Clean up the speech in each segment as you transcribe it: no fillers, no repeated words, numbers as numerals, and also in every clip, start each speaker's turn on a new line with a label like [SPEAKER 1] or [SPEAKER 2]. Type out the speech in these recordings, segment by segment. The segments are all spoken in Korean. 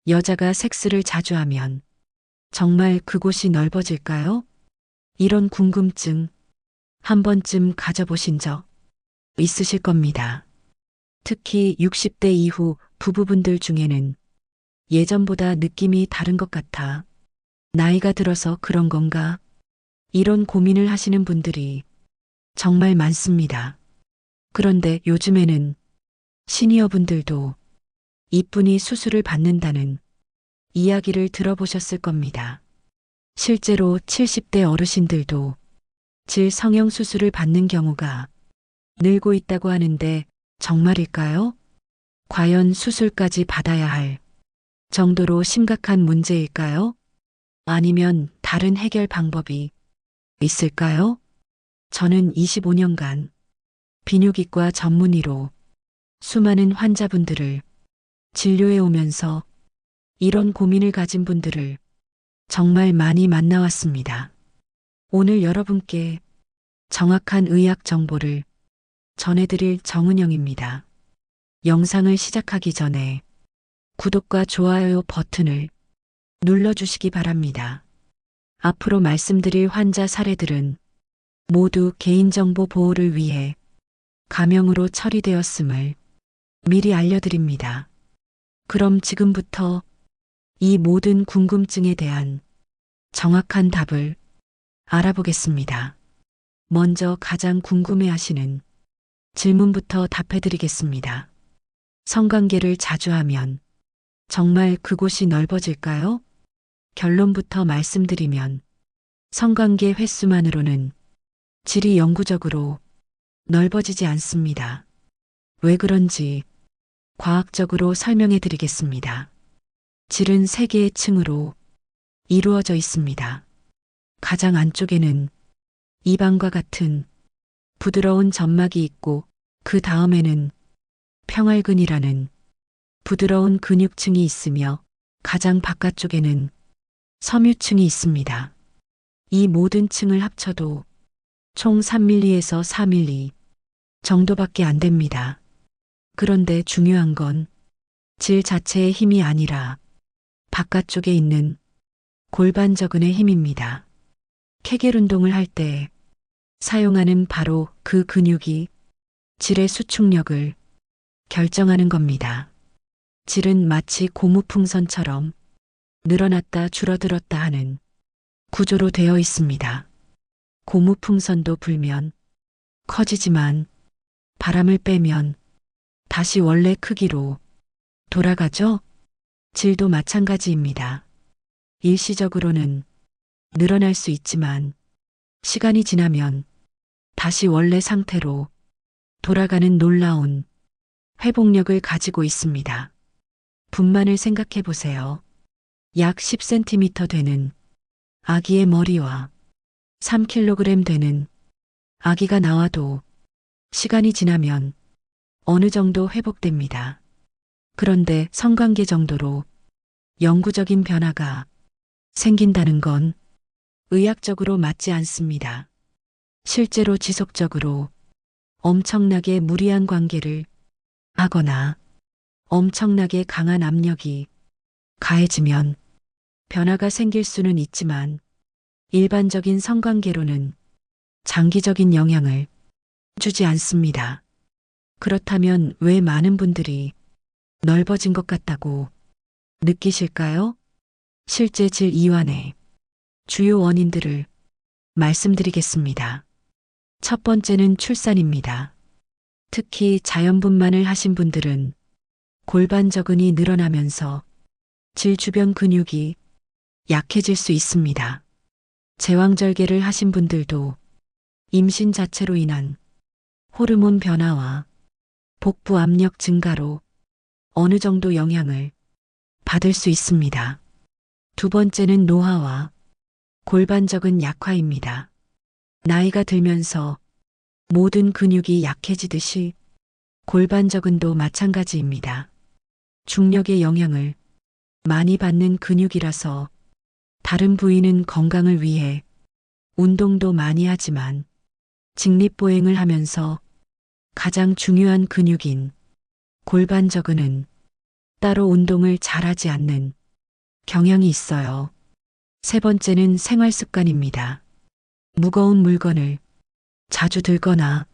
[SPEAKER 1] 여자가 섹스를 자주 하면 정말 그곳이 넓어질까요? 이런 궁금증 한 번쯤 가져보신 적 있으실 겁니다. 특히 60대 이후 부부분들 중에는 예전보다 느낌이 다른 것 같아. 나이가 들어서 그런 건가? 이런 고민을 하시는 분들이 정말 많습니다. 그런데 요즘에는 시니어 분들도 이쁜이 수술을 받는다는 이야기를 들어보셨을 겁니다. 실제로 70대 어르신들도 질 성형 수술을 받는 경우가 늘고 있다고 하는데 정말일까요? 과연 수술까지 받아야 할 정도로 심각한 문제일까요? 아니면 다른 해결 방법이 있을까요? 저는 25년간 비뇨기과 전문의로 수많은 환자분들을 진료해 오면서 이런 고민을 가진 분들을 정말 많이 만나왔습니다. 오늘 여러분께 정확한 의학 정보를 전해드릴 정은영입니다. 영상을 시작하기 전에 구독과 좋아요 버튼을 눌러주시기 바랍니다. 앞으로 말씀드릴 환자 사례들은 모두 개인정보 보호를 위해 가명으로 처리되었음을 미리 알려드립니다. 그럼 지금부터 이 모든 궁금증에 대한 정확한 답을 알아보겠습니다. 먼저 가장 궁금해하시는 질문부터 답해드리겠습니다. 성관계를 자주 하면 정말 그곳이 넓어질까요? 결론부터 말씀드리면 성관계 횟수만으로는 질이 영구적으로 넓어지지 않습니다. 왜 그런지 과학적으로 설명해 드리겠습니다. 질은 3개의 층으로 이루어져 있습니다. 가장 안쪽에는 이방과 같은 부드러운 점막이 있고 그 다음에는 평활근이라는 부드러운 근육층이 있으며 가장 바깥쪽에는 섬유층이 있습니다. 이 모든 층을 합쳐도 총 3mm에서 4mm 정도밖에 안 됩니다. 그런데 중요한 건 질 자체의 힘이 아니라 바깥쪽에 있는 골반저근의 힘입니다. 케겔 운동을 할 때 사용하는 바로 그 근육이 질의 수축력을 결정하는 겁니다. 질은 마치 고무풍선처럼 늘어났다 줄어들었다 하는 구조로 되어 있습니다. 고무풍선도 불면 커지지만 바람을 빼면 다시 원래 크기로 돌아가죠? 질도 마찬가지입니다. 일시적으로는 늘어날 수 있지만 시간이 지나면 다시 원래 상태로 돌아가는 놀라운 회복력을 가지고 있습니다. 분만을 생각해 보세요. 약 10cm 되는 아기의 머리와 3kg 되는 아기가 나와도 시간이 지나면 어느 정도 회복됩니다. 그런데 성관계 정도로 영구적인 변화가 생긴다는 건 의학적으로 맞지 않습니다. 실제로 지속적으로 엄청나게 무리한 관계를 하거나 엄청나게 강한 압력이 가해지면 변화가 생길 수는 있지만 일반적인 성관계로는 장기적인 영향을 주지 않습니다. 그렇다면 왜 많은 분들이 넓어진 것 같다고 느끼실까요? 실제 질 이완의 주요 원인들을 말씀드리겠습니다. 첫 번째는 출산입니다. 특히 자연분만을 하신 분들은 골반저근이 늘어나면서 질 주변 근육이 약해질 수 있습니다. 제왕절개를 하신 분들도 임신 자체로 인한 호르몬 변화와 복부 압력 증가로 어느 정도 영향을 받을 수 있습니다. 두 번째는 노화와 골반저근 약화입니다. 나이가 들면서 모든 근육이 약해지듯이 골반저근도 마찬가지입니다. 중력의 영향을 많이 받는 근육이라서 다른 부위는 건강을 위해 운동도 많이 하지만 직립보행을 하면서 가장 중요한 근육인 골반저근은 따로 운동을 잘하지 않는 경향이 있어요. 세 번째는 생활 습관입니다. 무거운 물건을 자주 들거나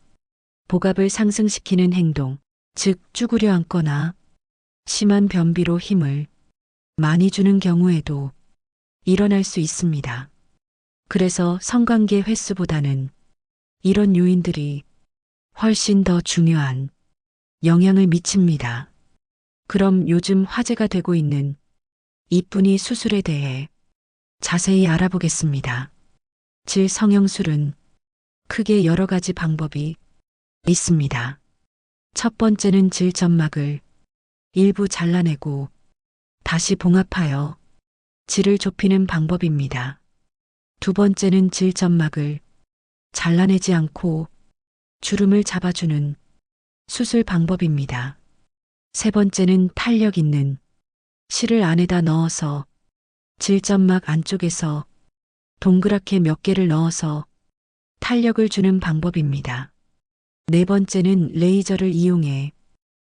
[SPEAKER 1] 복압을 상승시키는 행동, 즉 쭈그려 앉거나 심한 변비로 힘을 많이 주는 경우에도 일어날 수 있습니다. 그래서 성관계 횟수보다는 이런 요인들이 훨씬 더 중요한 영향을 미칩니다. 그럼 요즘 화제가 되고 있는 이쁜이 수술에 대해 자세히 알아보겠습니다. 질성형술은 크게 여러 가지 방법이 있습니다. 첫 번째는 질점막을 일부 잘라내고 다시 봉합하여 질을 좁히는 방법입니다. 두 번째는 질점막을 잘라내지 않고 주름을 잡아주는 수술 방법입니다. 세 번째는 탄력 있는 실을 안에다 넣어서 질점막 안쪽에서 동그랗게 몇 개를 넣어서 탄력을 주는 방법입니다. 네 번째는 레이저를 이용해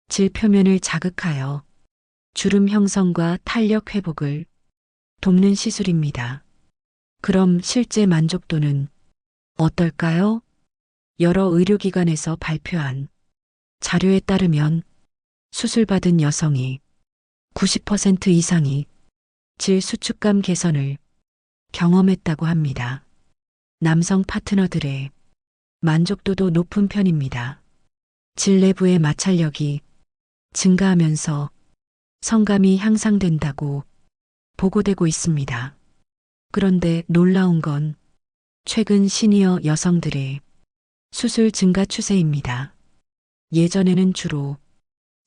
[SPEAKER 1] 질 표면을 자극하여 주름 형성과 탄력 회복을 돕는 시술입니다. 그럼 실제 만족도는 어떨까요? 여러 의료기관에서 발표한 자료에 따르면 수술받은 여성이 90% 이상이 질 수축감 개선을 경험했다고 합니다. 남성 파트너들의 만족도도 높은 편입니다. 질 내부의 마찰력이 증가하면서 성감이 향상된다고 보고되고 있습니다. 그런데 놀라운 건 최근 시니어 여성들의 수술 증가 추세입니다. 예전에는 주로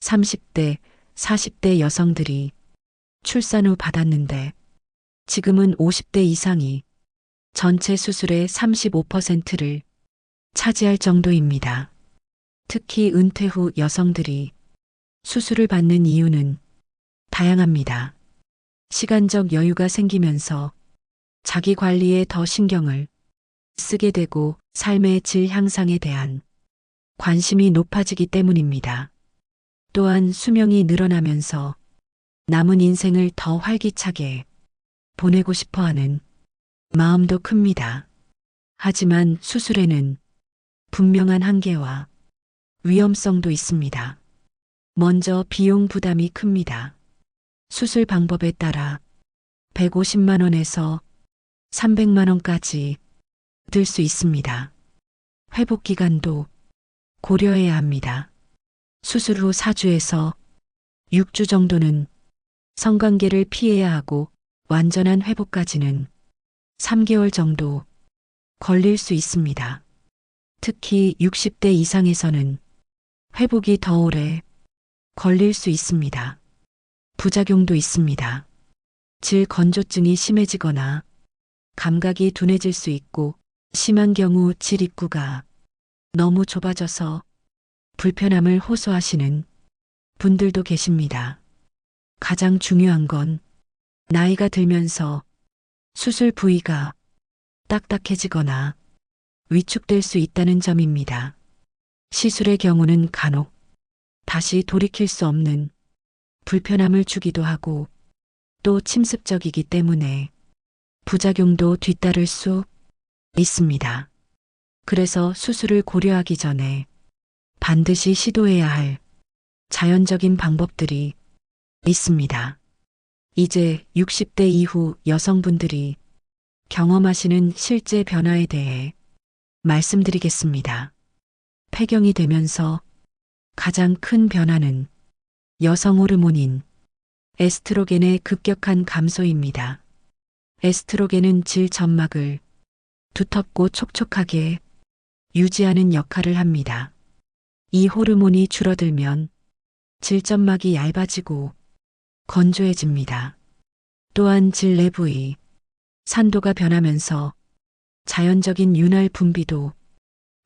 [SPEAKER 1] 30대, 40대 여성들이 출산 후 받았는데 지금은 50대 이상이 전체 수술의 35%를 차지할 정도입니다. 특히 은퇴 후 여성들이 수술을 받는 이유는 다양합니다. 시간적 여유가 생기면서 자기 관리에 더 신경을 쓰게 되고 삶의 질 향상에 대한 관심이 높아지기 때문입니다. 또한 수명이 늘어나면서 남은 인생을 더 활기차게 보내고 싶어 하는 마음도 큽니다. 하지만 수술에는 분명한 한계와 위험성도 있습니다. 먼저 비용 부담이 큽니다. 수술 방법에 따라 150만 원에서 300만 원까지 들 수 있습니다. 회복 기간도 고려해야 합니다. 수술 후 4주에서 6주 정도는 성관계를 피해야 하고 완전한 회복까지는 3개월 정도 걸릴 수 있습니다. 특히 60대 이상에서는 회복이 더 오래 걸릴 수 있습니다. 부작용도 있습니다. 질 건조증이 심해지거나 감각이 둔해질 수 있고 심한 경우 질 입구가 너무 좁아져서 불편함을 호소하시는 분들도 계십니다. 가장 중요한 건 나이가 들면서 수술 부위가 딱딱해지거나 위축될 수 있다는 점입니다. 시술의 경우는 간혹 다시 돌이킬 수 없는 불편함을 주기도 하고 또 침습적이기 때문에 부작용도 뒤따를 수 있습니다. 그래서 수술을 고려하기 전에 반드시 시도해야 할 자연적인 방법들이 있습니다. 이제 60대 이후 여성분들이 경험하시는 실제 변화에 대해 말씀드리겠습니다. 폐경이 되면서 가장 큰 변화는 여성 호르몬인 에스트로겐의 급격한 감소입니다. 에스트로겐은 질 점막을 두텁고 촉촉하게 유지하는 역할을 합니다. 이 호르몬이 줄어들면 질점막이 얇아지고 건조해집니다. 또한 질 내부의 산도가 변하면서 자연적인 윤활 분비도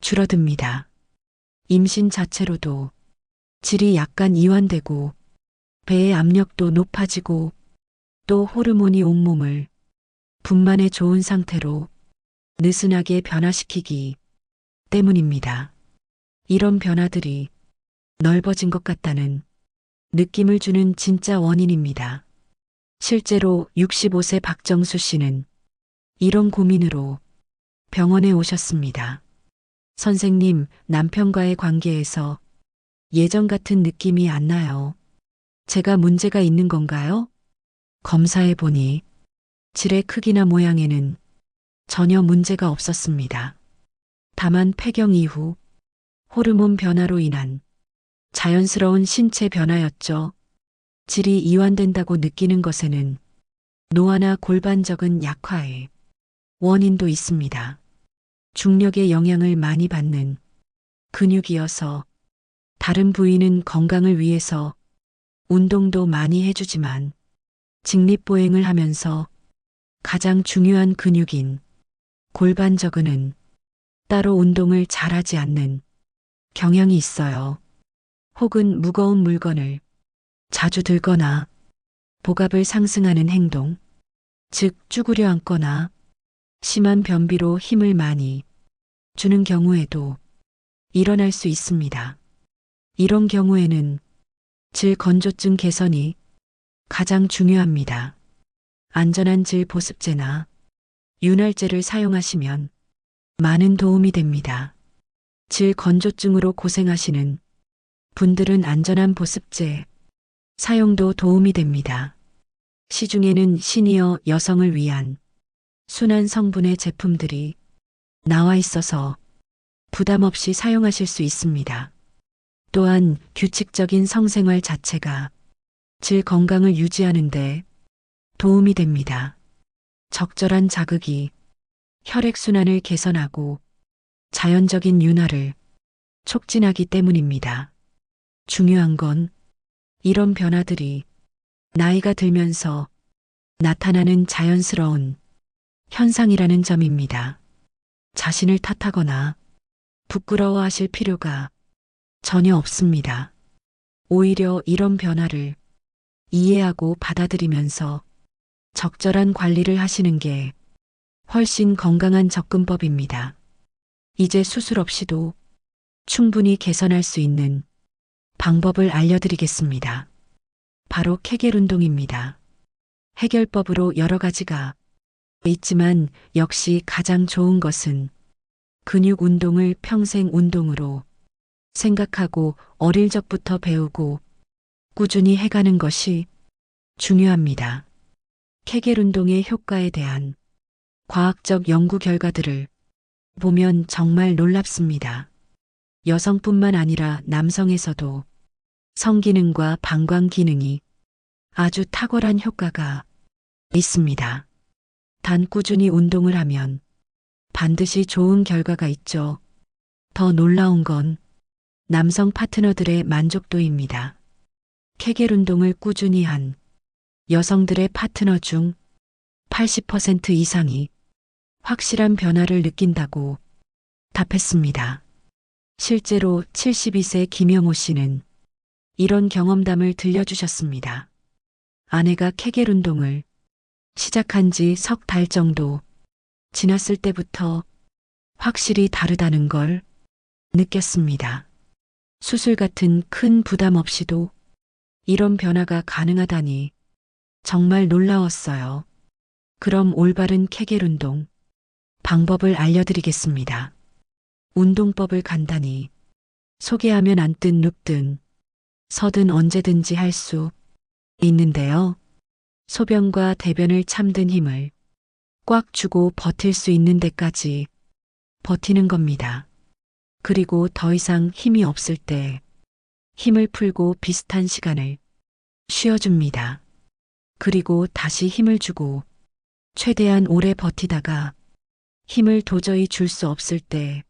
[SPEAKER 1] 줄어듭니다. 임신 자체로도 질이 약간 이완되고 배의 압력도 높아지고 또 호르몬이 온몸을 분만에 좋은 상태로 느슨하게 변화시키기 때문입니다. 이런 변화들이 넓어진 것 같다는 느낌을 주는 진짜 원인입니다. 실제로 65세 박정수 씨는 이런 고민으로 병원에 오셨습니다. 선생님, 남편과의 관계에서 예전 같은 느낌이 안 나요. 제가 문제가 있는 건가요? 검사해 보니 질의 크기나 모양에는 전혀 문제가 없었습니다. 다만 폐경 이후 호르몬 변화로 인한 자연스러운 신체 변화였죠. 질이 이완된다고 느끼는 것에는 노화나 골반적인 약화의 원인도 있습니다. 중력의 영향을 많이 받는 근육이어서 다른 부위는 건강을 위해서 운동도 많이 해주지만 직립보행을 하면서 가장 중요한 근육인 골반저근은 따로 운동을 잘하지 않는 경향이 있어요. 혹은 무거운 물건을 자주 들거나 복압을 상승하는 행동, 즉 쭈그려 앉거나 심한 변비로 힘을 많이 주는 경우에도 일어날 수 있습니다. 이런 경우에는 질 건조증 개선이 가장 중요합니다. 안전한 질 보습제나 윤활제를 사용하시면 많은 도움이 됩니다. 질 건조증으로 고생하시는 분들은 안전한 보습제 사용도 도움이 됩니다. 시중에는 시니어 여성을 위한 순한 성분의 제품들이 나와 있어서 부담 없이 사용하실 수 있습니다. 또한 규칙적인 성생활 자체가 질 건강을 유지하는 데 도움이 됩니다. 적절한 자극이 혈액순환을 개선하고 자연적인 윤활을 촉진하기 때문입니다. 중요한 건 이런 변화들이 나이가 들면서 나타나는 자연스러운 현상이라는 점입니다. 자신을 탓하거나 부끄러워하실 필요가 전혀 없습니다. 오히려 이런 변화를 이해하고 받아들이면서 적절한 관리를 하시는 게 훨씬 건강한 접근법입니다. 이제 수술 없이도 충분히 개선할 수 있는 방법을 알려드리겠습니다. 바로 케겔 운동입니다. 해결법으로 여러 가지가 있지만 역시 가장 좋은 것은 근육 운동을 평생 운동으로 생각하고 어릴 적부터 배우고 꾸준히 해가는 것이 중요합니다. 케겔 운동의 효과에 대한 과학적 연구 결과들을 보면 정말 놀랍습니다. 여성뿐만 아니라 남성에서도 성기능과 방광 기능이 아주 탁월한 효과가 있습니다. 단 꾸준히 운동을 하면 반드시 좋은 결과가 있죠. 더 놀라운 건 남성 파트너들의 만족도입니다. 케겔 운동을 꾸준히 한 여성들의 파트너 중 80% 이상이 확실한 변화를 느낀다고 답했습니다. 실제로 72세 김영호 씨는 이런 경험담을 들려주셨습니다. 아내가 케겔 운동을 시작한 지 석 달 정도 지났을 때부터 확실히 다르다는 걸 느꼈습니다. 수술 같은 큰 부담 없이도 이런 변화가 가능하다니 정말 놀라웠어요. 그럼 올바른 케겔 운동 방법을 알려드리겠습니다. 운동법을 간단히 소개하면 앉든 눕든 서든 언제든지 할 수 있는데요. 소변과 대변을 참든 힘을 꽉 주고 버틸 수 있는 데까지 버티는 겁니다. 그리고 더 이상 힘이 없을 때 힘을 풀고 비슷한 시간을 쉬어줍니다. 그리고 다시 힘을 주고 최대한 오래 버티다가 힘을 도저히 줄 수 없을 때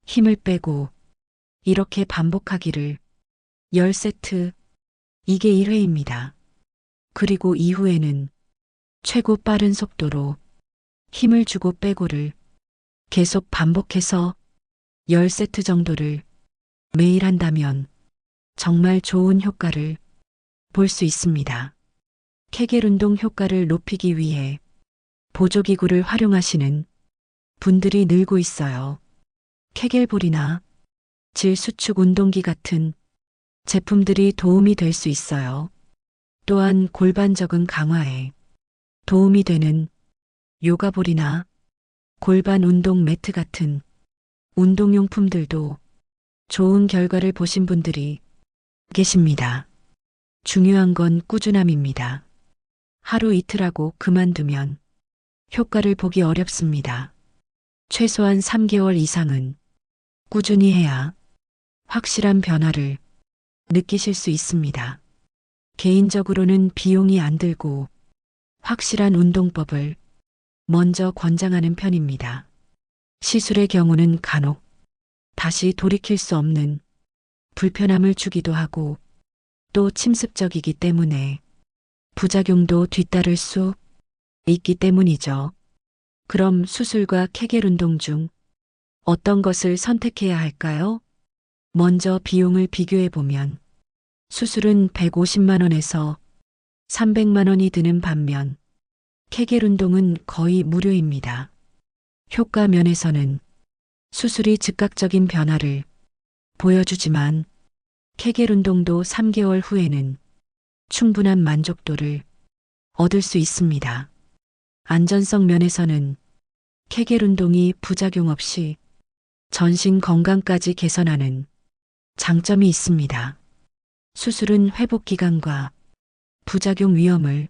[SPEAKER 1] 힘을 빼고 이렇게 반복하기를 10세트, 이게 1회입니다. 그리고 이후에는 최고 빠른 속도로 힘을 주고 빼고를 계속 반복해서 10세트 정도를 매일 한다면 정말 좋은 효과를 볼 수 있습니다. 케겔 운동 효과를 높이기 위해 보조기구를 활용하시는 분들이 늘고 있어요. 케겔볼이나 질 수축 운동기 같은 제품들이 도움이 될 수 있어요. 또한 골반 적응 강화에 도움이 되는 요가볼이나 골반 운동 매트 같은 운동용품들도 좋은 결과를 보신 분들이 계십니다. 중요한 건 꾸준함입니다. 하루 이틀하고 그만두면 효과를 보기 어렵습니다. 최소한 3개월 이상은 꾸준히 해야 확실한 변화를 느끼실 수 있습니다. 개인적으로는 비용이 안 들고 확실한 운동법을 먼저 권장하는 편입니다. 시술의 경우는 간혹 다시 돌이킬 수 없는 불편함을 주기도 하고 또 침습적이기 때문에 부작용도 뒤따를 수 있기 때문이죠. 그럼 수술과 케겔 운동 중 어떤 것을 선택해야 할까요? 먼저 비용을 비교해 보면 수술은 150만 원에서 300만 원이 드는 반면 케겔 운동은 거의 무료입니다. 효과 면에서는 수술이 즉각적인 변화를 보여주지만 케겔 운동도 3개월 후에는 충분한 만족도를 얻을 수 있습니다. 안전성 면에서는 케겔 운동이 부작용 없이 전신 건강까지 개선하는 장점이 있습니다. 수술은 회복 기간과 부작용 위험을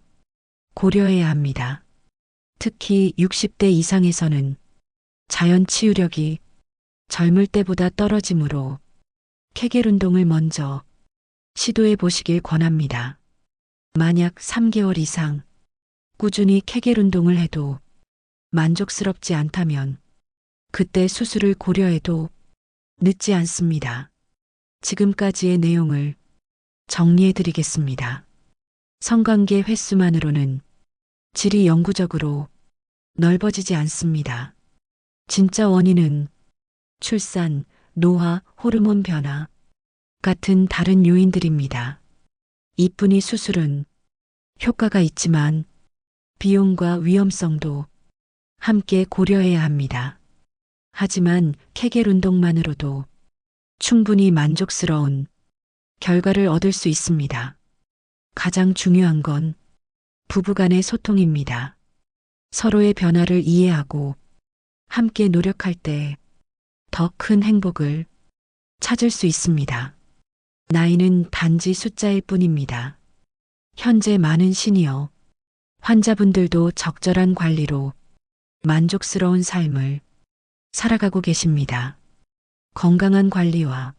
[SPEAKER 1] 고려해야 합니다. 특히 60대 이상에서는 자연 치유력이 젊을 때보다 떨어지므로 케겔 운동을 먼저 시도해 보시길 권합니다. 만약 3개월 이상 꾸준히 케겔 운동을 해도 만족스럽지 않다면 그때 수술을 고려해도 늦지 않습니다. 지금까지의 내용을 정리해 드리겠습니다. 성관계 횟수만으로는 질이 영구적으로 넓어지지 않습니다. 진짜 원인은 출산, 노화, 호르몬 변화 같은 다른 요인들입니다. 이뿐이 수술은 효과가 있지만 비용과 위험성도 함께 고려해야 합니다. 하지만 케겔 운동만으로도 충분히 만족스러운 결과를 얻을 수 있습니다. 가장 중요한 건 부부간의 소통입니다. 서로의 변화를 이해하고 함께 노력할 때 더 큰 행복을 찾을 수 있습니다. 나이는 단지 숫자일 뿐입니다. 현재 많은 시니어 환자분들도 적절한 관리로 만족스러운 삶을 살아가고 계십니다. 건강한 관리와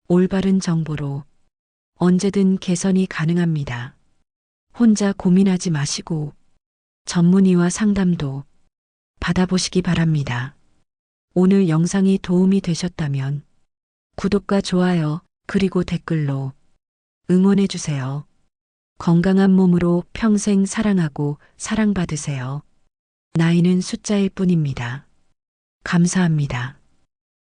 [SPEAKER 1] 올바른 정보로 언제든 개선이 가능합니다. 혼자 고민하지 마시고 전문의와 상담도 받아보시기 바랍니다. 오늘 영상이 도움이 되셨다면 구독과 좋아요 그리고 댓글로 응원해 주세요. 건강한 몸으로 평생 사랑하고 사랑받으세요. 나이는 숫자일 뿐입니다. 감사합니다.